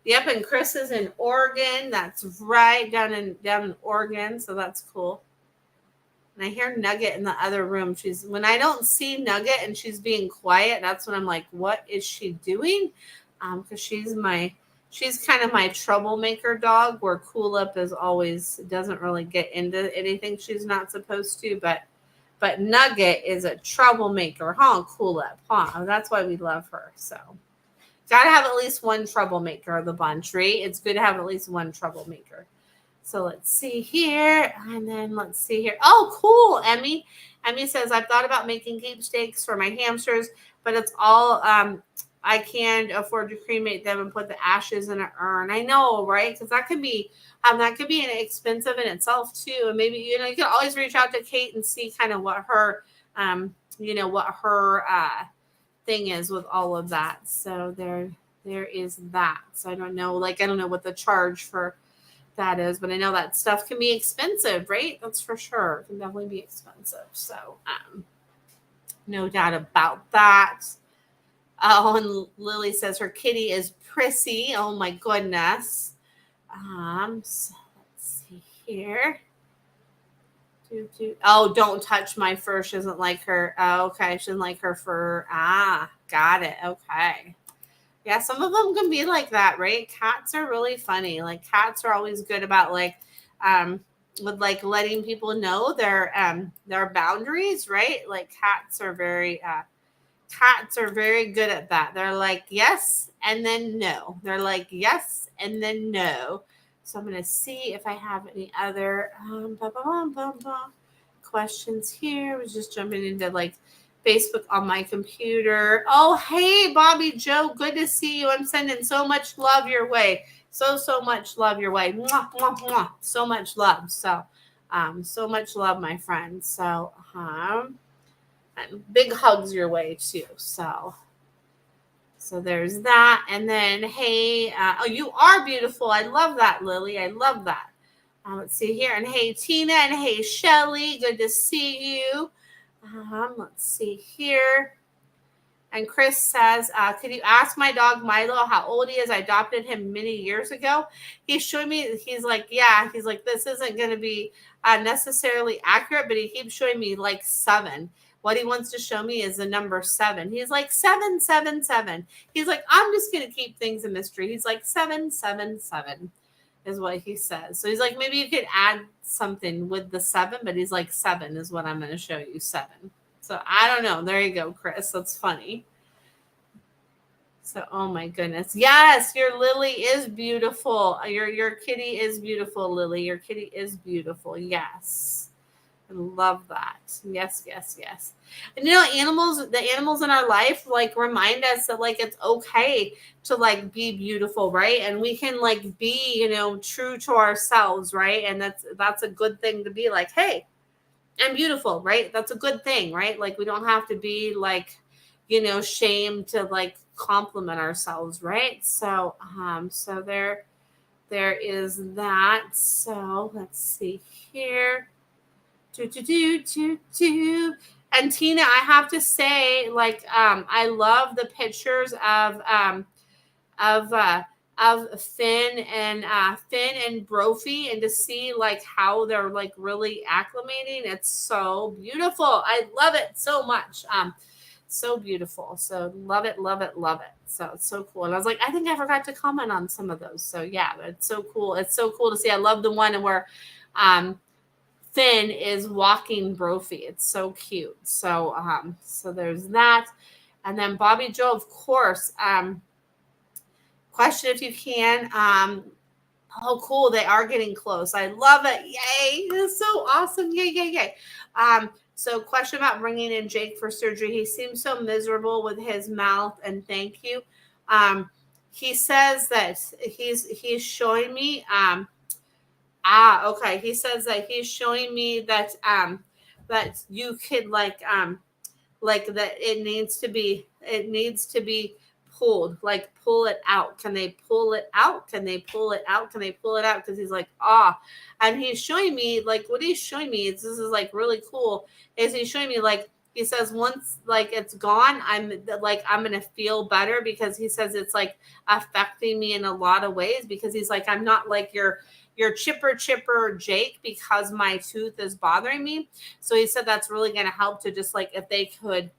Yep, and Chris is in Oregon. That's right, down in Oregon. So that's cool. And I hear Nugget in the other room. When I don't see Nugget and she's being quiet, that's when I'm like, what is she doing? Because she's kind of my troublemaker dog, where Cool Up doesn't really get into anything she's not supposed to, but Nugget is a troublemaker, huh? Cool Up, huh? That's why we love her. So gotta have at least one troublemaker of the bunch, right? It's good to have at least one troublemaker. So let's see here. And then let's see here. Oh, cool. Emmy says, I've thought about making keepsakes for my hamsters, but it's all I can't afford to cremate them and put the ashes in an urn. I know, right? Because that could be expensive in itself too. And maybe, you can always reach out to Kate and see kind of what her thing is with all of that. So there is that. So I don't know what the charge for that is, but I know that stuff can be expensive, right? That's for sure. It can definitely be expensive. So no doubt about that. Oh, and Lily says her kitty is prissy. Oh my goodness. So let's see here. Oh, don't touch my fur. She doesn't like her. Oh, okay. She doesn't like her fur. Got it. Okay. Yeah, some of them can be like that, right? Cats are really funny. Like cats are always good about with letting people know their boundaries, right? Like cats are very good at that. They're like yes and then no. They're like yes and then no. So I'm gonna see if I have any other questions here. I was just jumping into Facebook on my computer. Oh, hey, Bobby Joe. Good to see you. I'm sending so much love your way. So much love your way. Mwah, mwah, mwah. So much love. So much love, my friend. So, and big hugs your way too. So there's that. And then, hey, you are beautiful. I love that, Lily. I love that. Let's see here. And hey, Tina, and hey, Shelly. Good to see you. Let's see here. And Chris says, could you ask my dog Milo how old he is? I adopted him many years ago. He's showing me, he's like, this isn't going to be necessarily accurate, but he keeps showing me 7. What he wants to show me is the number 7. He's like 777. He's like, I'm just going to keep things a mystery. He's like 777 is what he says. So he's like, maybe you could add something with the 7, but he's like 7 is what I'm going to show you, 7. So I don't know. There you go, Chris. That's funny. So, oh my goodness. Yes, your Lily is beautiful. Your kitty is beautiful, Lily. Your kitty is beautiful. Yes. I love that. Yes. And the animals in our life remind us that it's okay to be beautiful, right? And we can be, true to ourselves, right? And that's a good thing to be like, hey, I'm beautiful, right? That's a good thing, right? We don't have to be shamed to compliment ourselves, right? So so there is that. So let's see here. And Tina, I have to say, I love the pictures of Finn and Brophy, and to see how they're really acclimating. It's so beautiful. I love it so much. So beautiful. So love it. So it's so cool. And I was like, I think I forgot to comment on some of those. So yeah, it's so cool. It's so cool to see. I love the one where Finn is walking Brophy. It's so cute. So so there's that. And then Bobby Joe, of course, question if you can. Oh, cool. They are getting close. I love it. Yay. It's so awesome. Yay, yay, yay. So question about bringing in Jake for surgery. He seems so miserable with his mouth, and thank you. He says that he's showing me, okay. He says that he's showing me that, that you could like that it needs to be pulled, like pull it out. Can they pull it out? Can they pull it out? Can they pull it out? Because he's like, and he's showing me like what he's showing me is this is like really cool. Is he's showing me like he says once like it's gone, I'm gonna feel better because he says it's like affecting me in a lot of ways because he's like I'm not like your chipper Jake because my tooth is bothering me. So he said that's really going to help to just like if they could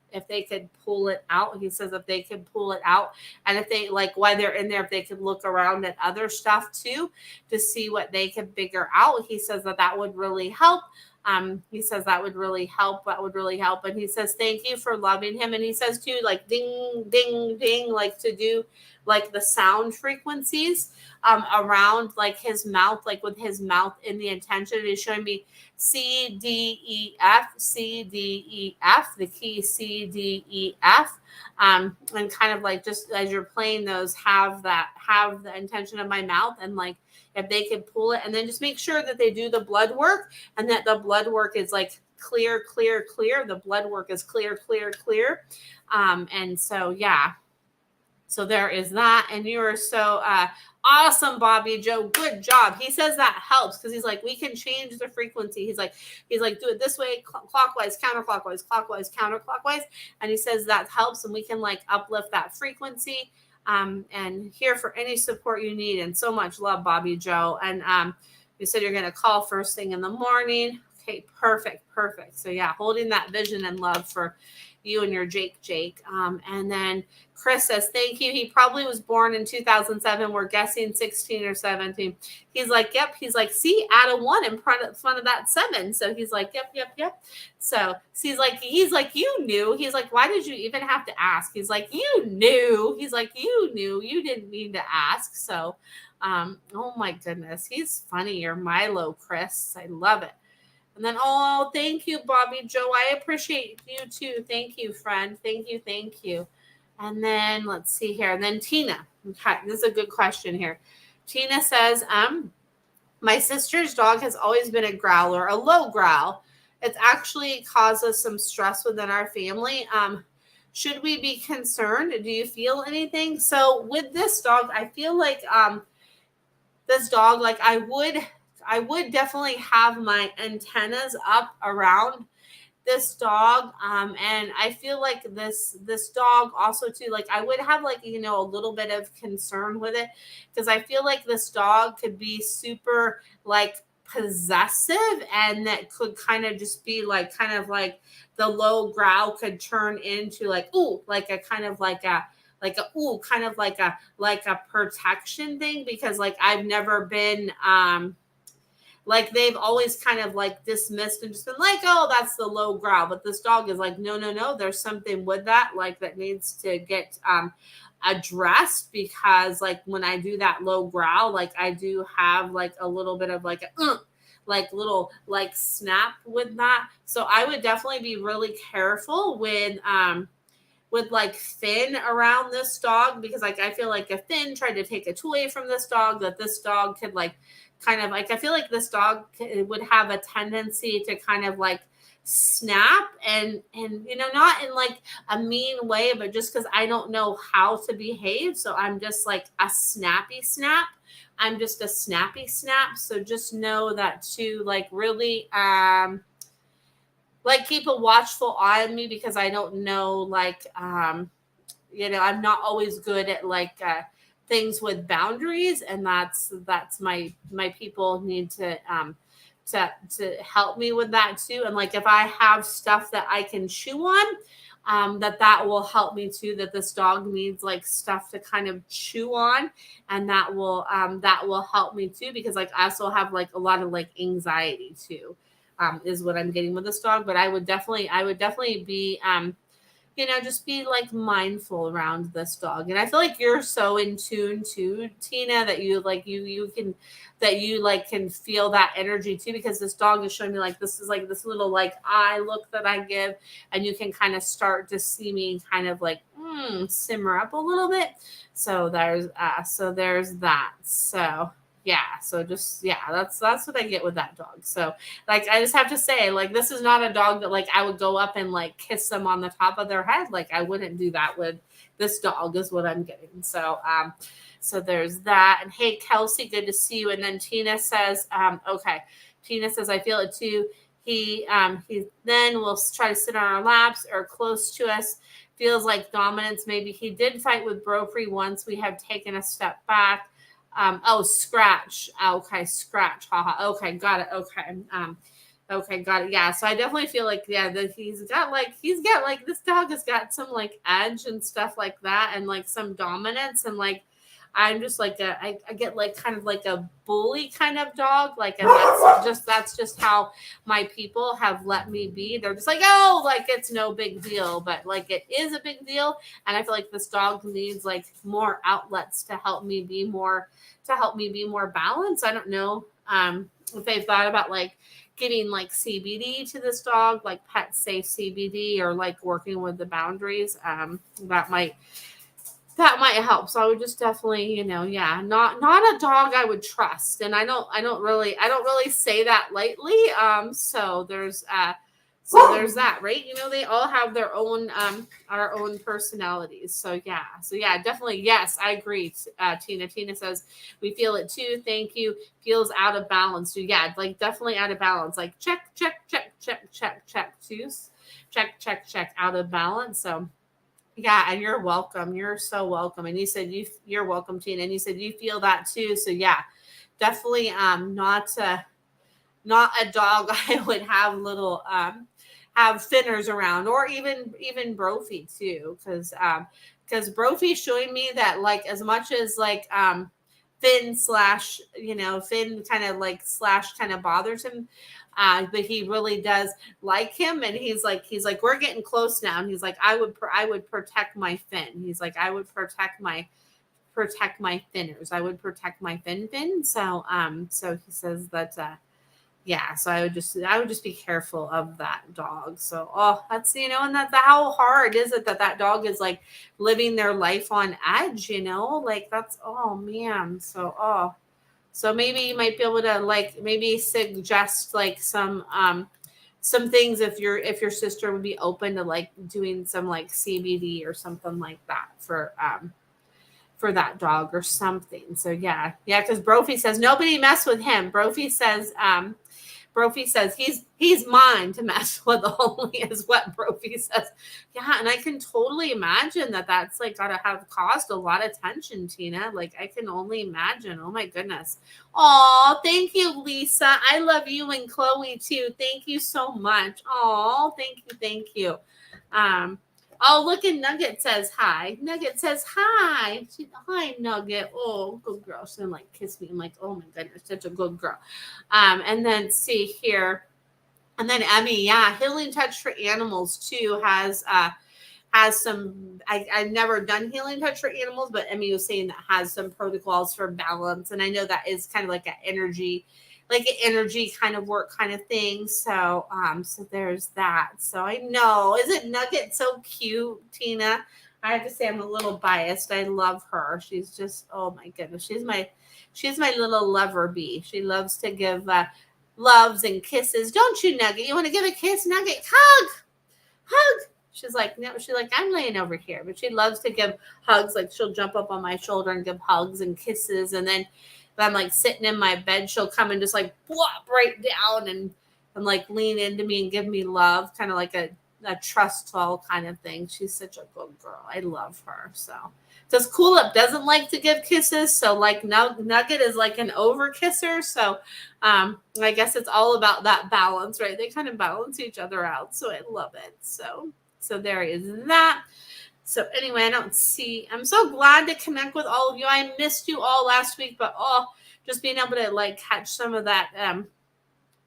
pull it out. He says if they could pull it out and if they like while they're in there, if they could look around at other stuff too to see what they could figure out. He says that would really help. He says that would really help. That would really help. And he says, thank you for loving him. And he says too, like ding, ding, ding, like to do like the sound frequencies around like his mouth, like with his mouth in the intention. He's showing me C, D, E, F, C, D, E, F, the key C, D, E, F. And kind of like just as you're playing those, have the intention of my mouth and like if they could pull it and then just make sure that they do the blood work and that the blood work is like clear. The blood work is clear. And so, yeah. So there is that. And you are so awesome, Bobby Joe. Good job. He says that helps because he's like, we can change the frequency. He's like, do it this way, clockwise, counterclockwise, clockwise, counterclockwise. And he says that helps and we can like uplift that frequency. And here for any support you need. And so much love, Bobby Joe. And you said you're going to call first thing in the morning. Okay, perfect. So yeah, holding that vision and love for you and your Jake. And then Chris says, thank you. He probably was born in 2007. We're guessing 16 or 17. He's like, yep. He's like, see, add a 1 in front of that 7. So he's like, yep. So he's like, you knew. He's like, why did you even have to ask? He's like, you knew. He's like, you knew. You didn't need to ask. So, oh my goodness. He's funny. You're Milo, Chris. I love it. And then, thank you, Bobby Joe. I appreciate you too. Thank you, friend. Thank you. And then let's see here. And then Tina. Okay, this is a good question here. Tina says, my sister's dog has always been a growler, a low growl. It's actually causes some stress within our family. Should we be concerned? Do you feel anything? So with this dog, I feel like this dog, like I would definitely have my antennas up around this dog. And I feel like this dog also too, like I would have like, a little bit of concern with it because I feel like this dog could be super like possessive and that could kind of just be like, kind of like the low growl could turn into like, ooh, like a kind of like a protection thing because like I've never been, like they've always kind of like dismissed and just been like, oh, that's the low growl. But this dog is like, no, there's something with that, like that needs to get addressed because like when I do that low growl, like I do have like a little bit of like a like little like snap with that. So I would definitely be really careful with like Finn around this dog because like I feel like if Finn tried to take a toy from this dog, that this dog could like kind of like I feel like this dog would have a tendency to kind of like snap and not in like a mean way, but just because I don't know how to behave. So I'm just like a snappy snap. I'm just a snappy snap. So just know that to like really like keep a watchful eye on me because I don't know like I'm not always good at like things with boundaries, and that's my people need to help me with that too. And like if I have stuff that I can chew on, that will help me too. That this dog needs like stuff to kind of chew on, and that will help me too because like I also have like a lot of like anxiety too, is what I'm getting with this dog. But I would definitely be just be like mindful around this dog. And I feel like you're so in tune too, Tina, that you can feel that energy too, because this dog is showing me like this is like this little like eye look that I give, and you can kind of start to see me kind of like simmer up a little bit. So there's that. So yeah, so just yeah, that's what I get with that dog. So like I just have to say, like, this is not a dog that like I would go up and like kiss them on the top of their head. Like I wouldn't do that with this dog, is what I'm getting. So there's that. And hey, Kelsey, good to see you. And then Tina says, okay. Tina says, I feel it too. He then will try to sit on our laps or close to us. Feels like dominance. Maybe he did fight with Brophy once. We have taken a step back. Scratch. Okay, scratch. Haha. Okay, got it. Okay, got it. Yeah, so I definitely feel like that he's got like this dog has got some like edge and stuff like that, and like some dominance, and like I'm just like I get like kind of like a bully kind of dog, like, and that's just how my people have let me be. They're just like, oh, like it's no big deal, but like it is a big deal, and I feel like this dog needs like more outlets to help me be more balanced. I don't know if they've thought about like giving like CBD to this dog, like pet safe CBD, or like working with the boundaries. That might help. So I would just definitely, not a dog I would trust. And I don't really say that lightly. So there's that, right? They all have their own our own personalities. So yeah, definitely. Yes, I agree. Tina. Tina says we feel it too. Thank you. Feels out of balance. So yeah, like definitely out of balance. Like check too. Check out of balance. So yeah, and you're welcome. You're so welcome. And you said you're welcome, Tina. And you said you feel that too. So yeah, definitely not a dog I would have little have finners around, or even Brophy too, because Brophy's showing me that like as much as like Finn kind of like slash kind of bothers him, but he really does like him, and he's like we're getting close now, and he's like I would protect my Finn. He's like I would protect my finners. I would protect my Finn. So he says that yeah, so I would just be careful of that dog. So that's and that's how hard is it that dog is like living their life on edge, like that's man. So maybe you might be able to like maybe suggest like some things if your sister would be open to like doing some like CBD or something like that for that dog or something. So yeah, because Brophy says nobody mess with him. Brophy says he's mine to mess with only, is what Brophy says. Yeah, and I can totally imagine that's like gotta have caused a lot of tension, Tina. Like I can only imagine. Oh my goodness. Oh, thank you, Lisa. I love you and Chloe too. Thank you so much. Oh, thank you. Look, and Nugget says hi. Nugget says hi. Hi, Nugget. Oh, good girl. She like kiss me. I'm like, oh my goodness, such a good girl. And then see here, and then Emmy, yeah, Healing Touch for Animals too has some. I've never done Healing Touch for Animals, but Emmy was saying that has some protocols for balance, and I know that is kind of like an energy kind of work kind of thing. So there's that. So I know, isn't Nugget so cute, Tina? I have to say I'm a little biased. I love her. She's just, oh my goodness. She's my little lover bee. She loves to give loves and kisses. Don't you, Nugget? You want to give a kiss, Nugget? Hug. She's like, no, I'm laying over here, but she loves to give hugs. Like she'll jump up on my shoulder and give hugs and kisses. And then if I'm like sitting in my bed, she'll come and just like plop right down and like lean into me and give me love, kind of like a trustful kind of thing. She's such a good girl. I love her. So does Cool Up doesn't like to give kisses. So like Nugget is like an over kisser. So I guess it's all about that balance, right? They kind of balance each other out. So I love it. So there is that. So anyway, I'm so glad to connect with all of you. I missed you all last week, but just being able to like catch some of that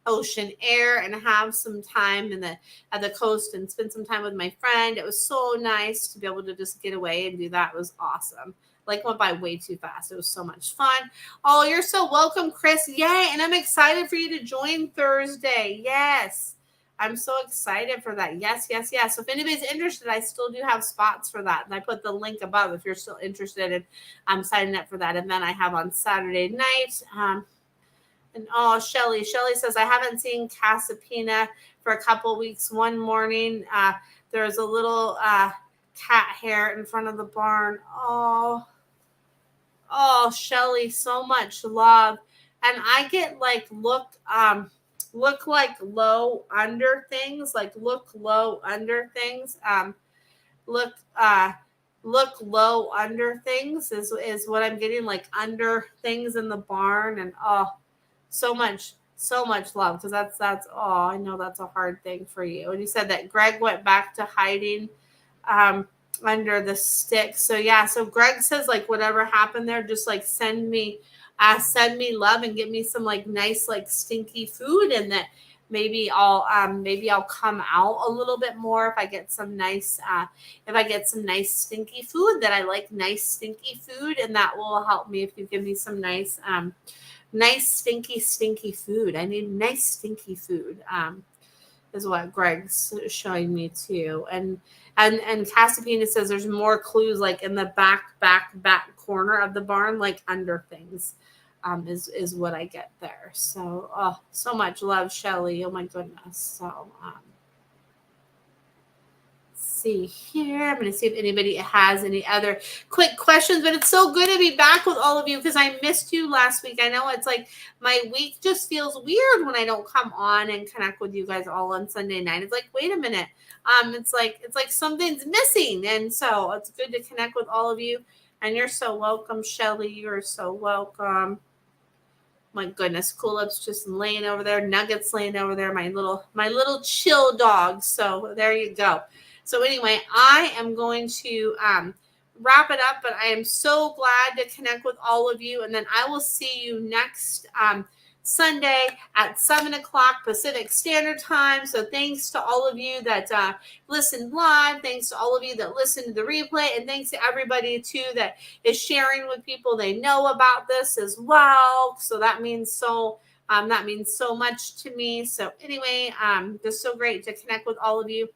ocean air and have some time at the coast and spend some time with my friend. It was so nice to be able to just get away and do that. It was awesome. Like went by way too fast. It was so much fun. Oh, you're so welcome, Chris. Yay. And I'm excited for you to join Thursday. Yes. I'm so excited for that. Yes, yes, yes. So if anybody's interested, I still do have spots for that. And I put the link above if you're still interested in signing up for that event I have on Saturday night. And oh, Shelly says, I haven't seen Casapina for a couple weeks. One morning, there's a little cat hair in front of the barn. Oh, Shelly, so much love. And I get like look like low under things, look low under things. Look low under things is what I'm getting, like under things in the barn. And oh, so much love, because that's oh, I know that's a hard thing for you. And you said that Greg went back to hiding under the stick. So yeah, so Greg says like whatever happened there, just like send me love and give me some like nice like stinky food, and that maybe I'll come out a little bit more if I get some nice stinky food that I like, nice stinky food, and that will help me if you give me some nice stinky food. I need nice stinky food. Is what Greg's showing me too. And Casapina says there's more clues like in the back corner of the barn, like under things, is what I get there. So, oh, so much love, Shelly. Oh my goodness. So, see here. I'm going to see if anybody has any other quick questions, but it's so good to be back with all of you because I missed you last week. I know it's like my week just feels weird when I don't come on and connect with you guys all on Sunday night. It's like, wait a minute. It's like something's missing. And so it's good to connect with all of you. And you're so welcome, Shelly. You're so welcome. My goodness, Coolup's just laying over there. Nuggets laying over there. My little chill dog. So there you go. So anyway, I am going to wrap it up, but I am so glad to connect with all of you. And then I will see you next Sunday at 7:00 Pacific Standard Time. So thanks to all of you that listened live. Thanks to all of you that listened to the replay. And thanks to everybody, too, that is sharing with people they know about this as well. So that means so much to me. So anyway, just so great to connect with all of you.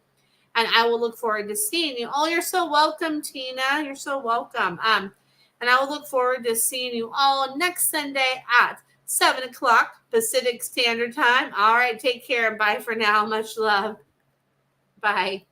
And I will look forward to seeing you. Oh, you're so welcome, Tina. You're so welcome. And I will look forward to seeing you all next Sunday at 7:00 Pacific Standard Time. All right, take care and bye for now. Much love. Bye.